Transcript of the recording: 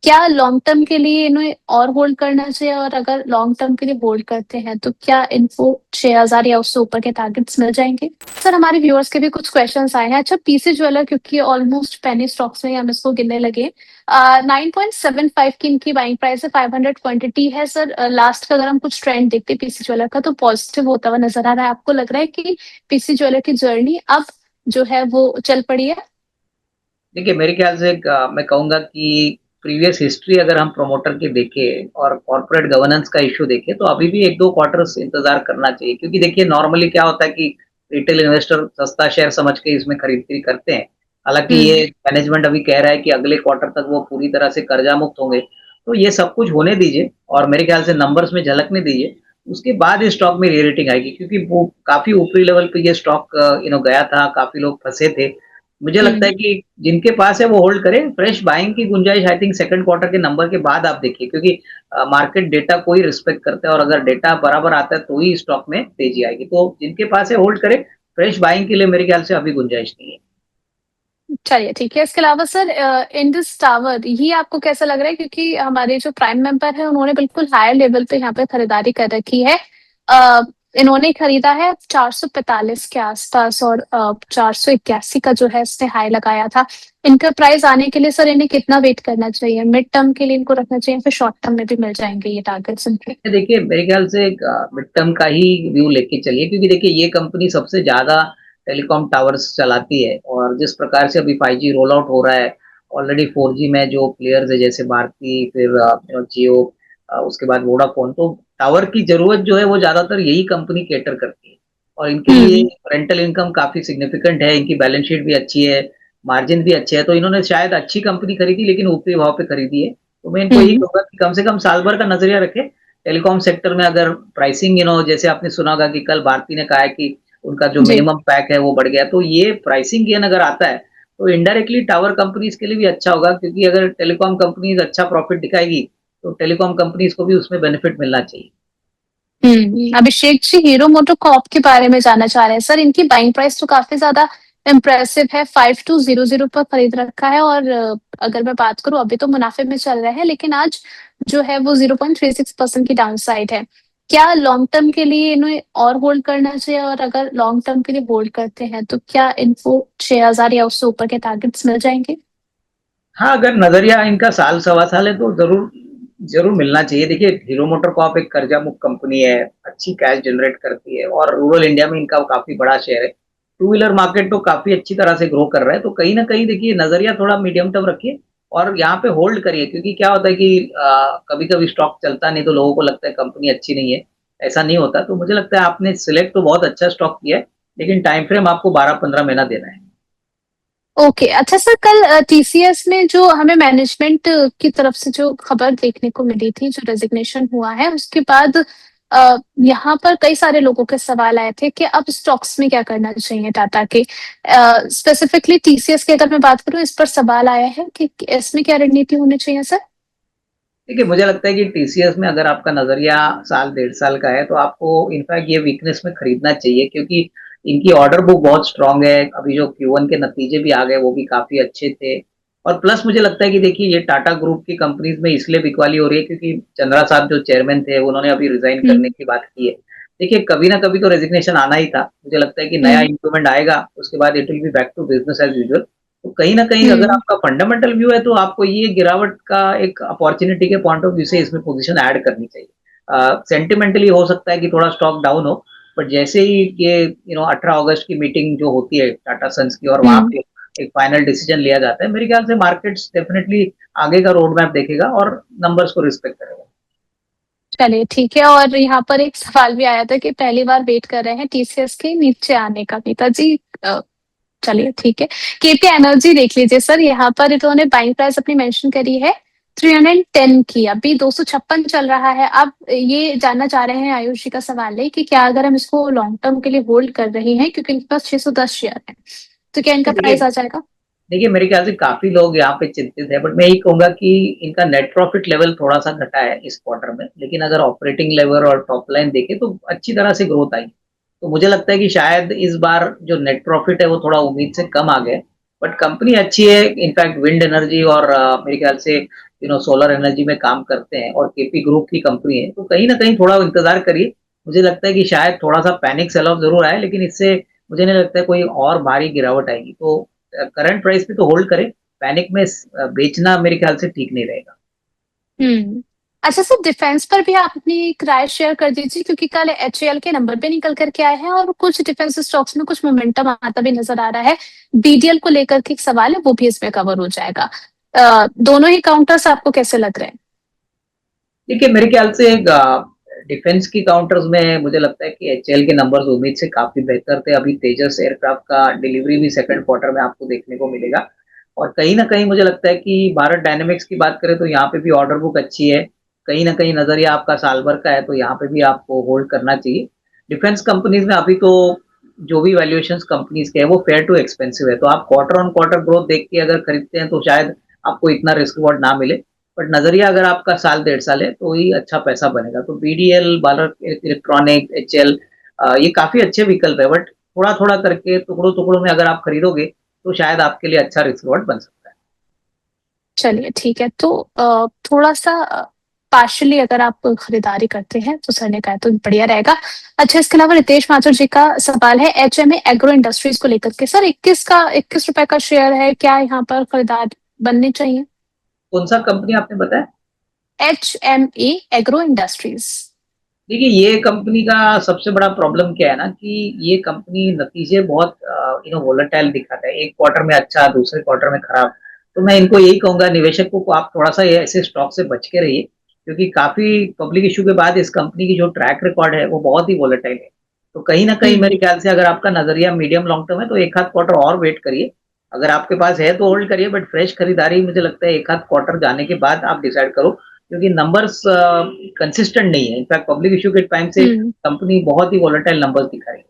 क्या long term के लिए इन्हें और होल्ड करना चाहिए, और अगर लॉन्ग टर्म के लिए होल्ड करते हैं तो क्या इनको 6,000 या उससे ऊपर के टारगेट्स मिल जाएंगे? सर, हमारे व्यूअर्स के भी कुछ क्वेश्चंस आए हैं। अच्छा, पीसी ज्वेलर क्योंकि ऑलमोस्ट पेनी स्टॉक्स में ही हम इसको गिनने लगे। 9.75 की इनकी बाइंग प्राइस है, 500 क्वांटिटी है। सर, लास्ट का अगर हम कुछ ट्रेंड देखते हैं पीसी ज्वेलर का तो पॉजिटिव होता हुआ नजर आ रहा है। आपको लग रहा है कि पीसी ज्वेलर की जर्नी अब जो है वो चल पड़ी है? देखिए, मेरे ख्याल से मैं कहूँगा कि प्रीवियस हिस्ट्री अगर हम प्रमोटर की देखें और कॉर्पोरेट गवर्नेंस का इश्यू देखें, तो अभी भी 1-2 क्वार्टर्स इंतज़ार करना चाहिए। क्योंकि देखिए नॉर्मली क्या होता है कि रिटेल इन्वेस्टर सस्ता शेयर समझ के इसमें खरीद-बिक्री करते हैं। हालाँकि ये हम्म। मैनेजमेंट अभी कह रहा है कि अगले क्वार्टर तक वो पूरी तरह से कर्जा मुक्त होंगे। तो ये सब कुछ होने दीजिए और मेरे ख्याल से नंबर्स में झलकने दीजिए। उसके बाद इस स्टॉक में री-रेटिंग आएगी, क्योंकि वो काफ़ी ऊपरी लेवल पे ये स्टॉक गया था, काफ़ी लोग फँसे थे। मुझे लगता है हम्म। कि जिनके पास है वो होल्ड करें। फ्रेश बाइंग की गुंजाइश आई थिंक सेकंड क्वार्टर के नंबर के बाद आप देखिए, क्योंकि मार्केट डेटा को ही रिस्पेक्ट करता है और अगर डेटा बराबर आता है तो ही स्टॉक में तेजी आएगी। तो जिनके पास है होल्ड करें। फ्रेश बाइंग के लिए मेरे ख्याल से अभी गुंजाइश नहीं है। चलिए ठीक है। इसके अलावा सर, इंडस टावर ये आपको कैसा लग रहा है? क्योंकि हमारे जो प्राइम मेंबर है उन्होंने बिल्कुल हायर लेवल पे यहाँ पे खरीदारी कर रखी है। अ, इन्होंने खरीदा है 445 के आसपास, और 481 का जो है इसने हाई लगाया था। इनका प्राइस आने के लिए सर इन्हें कितना वेट करना चाहिए? मिड टर्म के लिए इनको रखना चाहिए, फिर शॉर्ट टर्म में भी मिल जाएंगे ये टारगेट्स इनके? देखिए, मेरे ख्याल से एक मिड टर्म का ही व्यू लेके चलिए, क्योंकि देखिए ये कंपनी सबसे ज़्यादा टेलीकॉम टावर्स चलाती है और जिस प्रकार से अभी 5G रोल आउट हो रहा है, ऑलरेडी 4G में जो प्लेयर्स है जैसे भारती, फिर जियो, उसके बाद वोडाफोन, तो टावर की ज़रूरत जो है वो ज़्यादातर यही कंपनी कैटर करती है और इनके लिए हम्म। रेंटल इनकम काफ़ी सिग्निफिकेंट है, इनकी बैलेंस शीट भी अच्छी है, मार्जिन भी अच्छे है, तो इन्होंने शायद अच्छी कंपनी खरीदी लेकिन ऊपरी भाव पे खरीदी है। तो मैं इनको यही हम्म। कहूँगा कि कम से कम साल भर का नज़रिया रखें। टेलीकॉम सेक्टर में अगर प्राइसिंग जैसे आपने सुना होगा कि कल भारती ने कहा है कि उनका जो जी। मिनिमम पैक है वो बढ़ गया, तो ये प्राइसिंग गेन अगर आता है तो इनडायरेक्टली टावर कंपनीज के लिए भी अच्छा होगा, क्योंकि अगर टेलीकॉम कंपनीज अच्छा प्रॉफिट दिखाएगी तो टेलीकॉम कंपनीज को भी उसमें बेनिफिट मिलना चाहिए। अभिषेक जी हीरो मोटोकॉर्प के बारे में जानना चाह रहे हैं। सर, इनकी बाइंग प्राइस तो काफी ज्यादा इम्प्रेसिव है, 5200 पर खरीद रखा है, और अगर मैं बात करूं अभी तो मुनाफे में चल रहा है, लेकिन आज जो है वो 0.36% की डाउन साइड है। क्या लॉन्ग टर्म के लिए इन्हें और होल्ड करना चाहिए, और अगर लॉन्ग टर्म के लिए होल्ड करते हैं तो क्या इनको 6,000 या उससे ऊपर के टारगेट्स मिल जाएंगे? हाँ, अगर नजरिया इनका साल सवा साल है तो जरूर जरूर मिलना चाहिए। देखिए, हीरो मोटर कॉर्प एक कर्जा मुक्त कंपनी है, अच्छी कैश जनरेट करती है और रूरल इंडिया में इनका काफी बड़ा शेयर है। टू व्हीलर मार्केट तो काफी अच्छी तरह से ग्रो कर रहा है, तो कहीं ना कहीं देखिए नजरिया थोड़ा मीडियम टर्म रखिए और यहाँ पे होल्ड करिए, क्योंकि क्या होता है कि कभी कभी स्टॉक चलता नहीं तो लोगों को लगता है कंपनी अच्छी नहीं है। ऐसा नहीं होता, तो मुझे लगता है आपने सिलेक्ट तो बहुत अच्छा स्टॉक किया है, लेकिन टाइम फ्रेम आपको 12-15 महीना देना है। ओके। अच्छा सर, कल टीसीएस में जो हमें मैनेजमेंट की तरफ से जो खबर देखने को मिली थी, जो रेजिग्नेशन हुआ है उसके बाद यहाँ पर कई सारे लोगों के सवाल आए थे कि अब स्टॉक्स में क्या करना चाहिए टाटा के। स्पेसिफिकली टीसीएस की अगर मैं बात करूँ, इस पर सवाल आया है कि इसमें क्या रणनीति होनी चाहिए सर? देखिए, मुझे लगता है कि टीसीएस में अगर आपका नज़रिया साल डेढ़ साल का है तो आपको इनफैक्ट ये वीकनेस में खरीदना चाहिए, क्योंकि इनकी ऑर्डर बुक बहुत स्ट्रांग है। अभी जो Q1 के नतीजे भी आ गए वो भी काफ़ी अच्छे थे और प्लस मुझे लगता है कि देखिए ये टाटा ग्रुप की कंपनीज में इसलिए बिकवाली हो रही है क्योंकि चंद्रा साहब जो चेयरमैन थे उन्होंने अभी रिजाइन करने हम्म। की बात की है। देखिए, कभी ना कभी तो रेजिग्नेशन आना ही था। मुझे लगता है कि नया हम्म। इंप्रूवमेंट आएगा, उसके बाद it will be back to business as usual. तो कहीं न कहीं अगर हम्म। आपका फंडामेंटल व्यू है तो आपको ये गिरावट का एक अपॉर्च्युनिटी के पॉइंट ऑफ व्यू से इसमें पोजीशन ऐड करनी चाहिए। सेंटिमेंटली हो सकता है कि थोड़ा स्टॉक डाउन हो, बट जैसे ही ये 18 अगस्त की मीटिंग जो होती है टाटा सन्स की और वहाँ हम्म। पे एक फाइनल डिसीजन लिया जाता है, मेरे ख्याल से मार्केट्स डेफिनिटली आगे का रोड मैप देखेगा और नंबर्स को रिस्पेक्ट करेगा। चलिए ठीक है। और यहाँ पर एक सवाल भी आया था कि पहली बार वेट कर रहे हैं टीसीएस के नीचे आने का, पिताजी। चलिए ठीक है। केपी एनर्जी देख लीजिए सर, यहाँ पर इन्होंने बाइंग प्राइस अपनी मेंशन करी है 310 की, अभी 256 चल रहा है। अब ये जानना चाह रहे हैं, आयुष जी का सवाल है कि क्या अगर हम इसको लॉन्ग टर्म के लिए होल्ड कर रहे हैं क्योंकि इनके पास 610 शेयर है, तो क्या इनका देखिए प्राइस आ जाएगा? देखिए मेरे ख्याल से काफी लोग यहाँ पे चिंतित है, बट मैं यही कहूंगा कि इनका नेट प्रॉफिट लेवल थोड़ा सा घटा है इस क्वार्टर में, लेकिन अगर ऑपरेटिंग लेवल और टॉप लाइन देखें तो अच्छी तरह से ग्रोथ आई। तो मुझे लगता है कि शायद इस बार जो नेट प्रॉफिट है वो थोड़ा उम्मीद से कम आ गया, बट कंपनी अच्छी है। इनफैक्ट विंड एनर्जी और मेरे ख्याल से सोलर एनर्जी में काम करते हैं और केपी ग्रुप की कंपनी है, तो कहीं ना कहीं थोड़ा इंतजार करिए। मुझे लगता है कि शायद थोड़ा सा पैनिक सेल ऑफ जरूर आए, लेकिन इससे मुझे नहीं लगता है कोई और भारी गिरावट आएगी। तो करंट प्राइस पे तो होल्ड करें, पैनिक में बेचना मेरे ख्याल से ठीक नहीं रहेगा। हम्म। अच्छा सर, डिफेंस पर भी आप अपनी राय शेयर कर दीजिए, क्योंकि कल एचएएल के नंबर भी निकल करके आए हैं और कुछ डिफेंस स्टॉक्स में कुछ मोमेंटम आता भी नजर आ रहा है। बीडीएल को लेकर के एक सवाल है, वो भी इसमें कवर हो जाएगा। दोनों ही काउंटर्स आपको कैसे लग रहे हैं? देखिए मेरे ख्याल से डिफेंस की काउंटर्स में मुझे लगता है कि एचएल के नंबर्स उम्मीद से काफी बेहतर थे। अभी तेजस एयरक्राफ्ट का डिलीवरी भी सेकंड क्वार्टर में आपको देखने को मिलेगा। और कहीं ना कहीं मुझे लगता है कि भारत डायनेमिक्स की बात करें तो यहाँ पे भी ऑर्डर बुक अच्छी है। कहीं ना कहीं नजरिया आपका साल भर का है, तो यहाँ पे भी आपको होल्ड करना चाहिए। डिफेंस कंपनीज में अभी तो जो भी वैल्यूएशन कंपनीज के हैं वो फेयर टू एक्सपेंसिव है, तो आप क्वार्टर ऑन क्वार्टर ग्रोथ देख के अगर खरीदते हैं तो शायद आपको इतना रिस्क रिवॉर्ड ना मिले। बट नजरिया अगर आपका साल 1.5 साल है तो ही अच्छा पैसा बनेगा। तो बीडीएल, भारत इलेक्ट्रॉनिक, एचएल, ये काफी अच्छे विकल्प है। बट थोड़ा थोड़ा करके टुकड़ों टुकड़ों में अगर आप खरीदोगे तो शायद आपके लिए अच्छा रिस्क रिवॉर्ड बन सकता है। चलिए ठीक है, तो थोड़ा सा पार्शली अगर आप खरीदारी करते हैं तो सर ने कहा तो बढ़िया रहेगा। अच्छा, इसके अलावा रितेश माथुर जी का सवाल है एचएमए एग्रो इंडस्ट्रीज को लेकर के। सर 21 रुपए का शेयर है, क्या यहाँ पर खरीदार बननी चाहिए? कौन सा कंपनी आपने बताया? HMA agro industries. देखिए ये कंपनी का सबसे बड़ा प्रॉब्लम क्या है ना, कि ये कंपनी नतीजे बहुत वोलेटाइल दिखाता है। एक क्वार्टर में अच्छा, दूसरे क्वार्टर में खराब। तो मैं इनको यही कहूंगा निवेशकों को, आप थोड़ा सा ये ऐसे स्टॉक से बच के रहिए, क्योंकि काफी पब्लिक इशू के बाद इस कंपनी की जो ट्रैक रिकॉर्ड है वो बहुत ही वोलेटाइल है। तो कहीं ना कहीं हम्म। मेरे ख्याल से अगर आपका नजरिया मीडियम लॉन्ग टर्म है तो एक आध क्वार्टर और वेट करिए। अगर आपके पास है तो होल्ड करिए, बट फ्रेश खरीदारी मुझे लगता है एक आध क्वार्टर जाने के बाद आप डिसाइड करो, क्योंकि नंबर्स कंसिस्टेंट नहीं है। इनफैक्ट पब्लिक इशू के टाइम से हम्म। कंपनी बहुत ही वॉलेटाइल नंबर्स दिखा रही है।